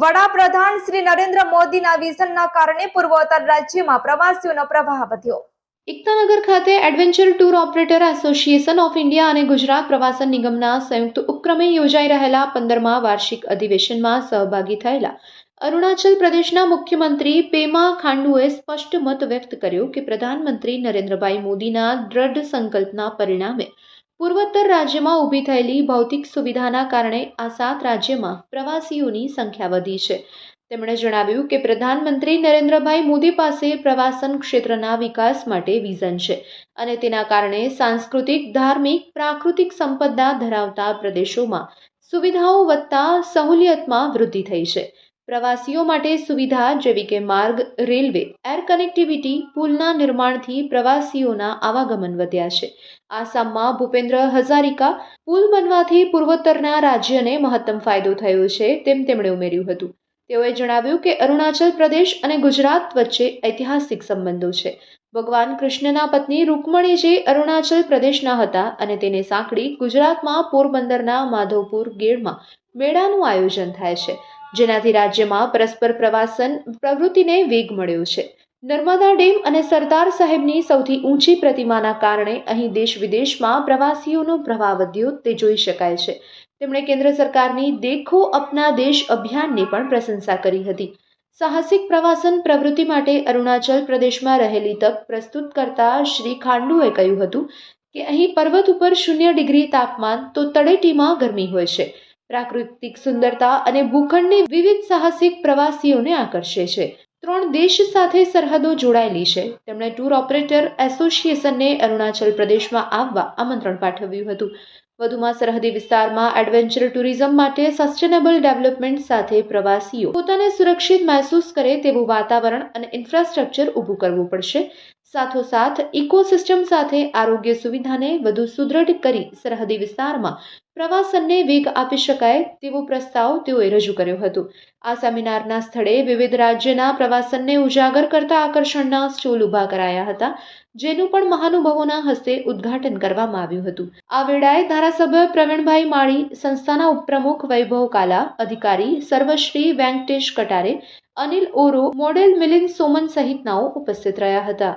વડાપ્રધાન શ્રી નરેન્દ્ર મોદીના વિઝનના કારણે પૂર્વોત્તર રાજ્યમાં પ્રવાસીઓનો પ્રવાહ વધ્યો. એકતાનગર ખાતે adventure tour operator association of India અને ગુજરાત પ્રવાસન નિગમના સંયુક્ત ઉપક્રમે યોજાઈ રહેલા 15મા વાર્ષિક અધિવેશનમાં સહભાગી થયેલા અરુણાચલ પ્રદેશના મુખ્યમંત્રી પેમા ખાંડુએ સ્પષ્ટ મત વ્યક્ત કર્યો કે પ્રધાનમંત્રી નરેન્દ્રભાઈ મોદીના દ્રઢ સંકલ્પના પરિણામે પૂર્વોત્તર રાજ્યમાં ઊભી થયેલી ભૌતિક સુવિધાના કારણે આ 7 રાજ્યમાં પ્રવાસીઓની સંખ્યા વધી છે. તેમણે જણાવ્યું કે પ્રધાનમંત્રી નરેન્દ્રભાઈ મોદી પાસે પ્રવાસન ક્ષેત્રના વિકાસ માટે વિઝન છે અને તેના કારણે સાંસ્કૃતિક, ધાર્મિક, પ્રાકૃતિક સંપદા ધરાવતા પ્રદેશોમાં સુવિધાઓ વધતા સહુલિયતમાં વૃદ્ધિ થઈ છે. પ્રવાસીઓ માટે સુવિધા જેવી કે માર્ગ, રેલવે, એર કનેક્ટિવિટી, પુલના નિર્માણથી પ્રવાસીઓના આવાગમન વધ્યા છે. આસામમાં ભૂપેન્દ્ર હઝારિકા પુલ બનવાથી પૂર્વોત્તરના રાજ્યને મહત્તમ ફાયદો થયો છે તેમ તેમણે ઉમેર્યું હતું. તેઓએ જણાવ્યું કે અરુણાચલ પ્રદેશ અને ગુજરાત વચ્ચે ઐતિહાસિક સંબંધો છે. ભગવાન કૃષ્ણના પત્ની રૂકમણીજી અરુણાચલ પ્રદેશના હતા અને તેને સાંકળી ગુજરાતમાં પોરબંદરના માધવપુર ગેડમાં મેળાનું આયોજન થાય છે, જેનાથી રાજ્યમાં પરસ્પર પ્રવાસન પ્રવૃત્તિને વેગ મળ્યો છે. નર્મદા ડેમ અને સરદાર સાહેબની સૌથી ઊંચી પ્રતિમાના કારણે અહીં દેશ વિદેશમાં પ્રવાસીઓનો પ્રવાહ વધ્યો તે જોઈ શકાય છે. તેમણે કેન્દ્ર સરકારની દેખો અપના દેશ અભિયાનની પણ પ્રશંસા કરી હતી. સાહસિક પ્રવાસન પ્રવૃત્તિ માટે અરુણાચલ પ્રદેશમાં રહેલી તક પ્રસ્તુત કરતા શ્રી ખાંડુએ કહ્યું હતું કે અહીં પર્વત ઉપર 0 ડિગ્રી તાપમાન તો તળેટીમાં ગરમી હોય છે. પ્રાકૃતિક સુંદરતા અને ભૂખંડની વિવિધ સાહસિક પ્રવાસીઓને આકર્ષે છે. 3 દેશ સાથે સરહદો જોડાયેલી છે. તેમણે ટૂર ઓપરેટર એસોસિએશનને અરુણાચલ પ્રદેશમાં આવવા આમંત્રણ પાઠવ્યું હતું. વધુમાં સરહદી વિસ્તારમાં એડવેન્ચર ટુરિઝમ માટે સસ્ટેનેબલ ડેવલપમેન્ટ સાથે પ્રવાસીઓ પોતાને સુરક્ષિત મહેસૂસ કરે તેવું વાતાવરણ અને ઇન્ફ્રાસ્ટ્રક્ચર ઊભું કરવું પડશે. સાથોસાથ ઇકોસિસ્ટમ સાથે આરોગ્ય સુવિધાને વધુ સુદૃઢ કરી સરહદી વિસ્તારમાં પ્રવાસનને વેગ આપી શકાય તેવો પ્રસ્તાવ તેઓએ રજૂ કર્યો હતો. આ સેમિનારના સ્થળે વિવિધ રાજ્યના પ્રવાસનને ઉજાગર કરતા આકર્ષણના સ્ટોલ ઊભા કરાયા હતા, જેનું પણ મહાનુભાવોના હસ્તે ઉદ્ઘાટન કરવામાં આવ્યું હતું. આ વેળાએ ધારાસભ્ય પ્રવીણભાઈ માળી, સંસ્થાના ઉપપ્રમુખ વૈભવ કાલા, અધિકારી સર્વશ્રી વેંકટેશ કટારે, અનિલ ઓરો, મોડેલ મિલિંદ સોમન સહિતનાઓ ઉપસ્થિત રહ્યા હતા.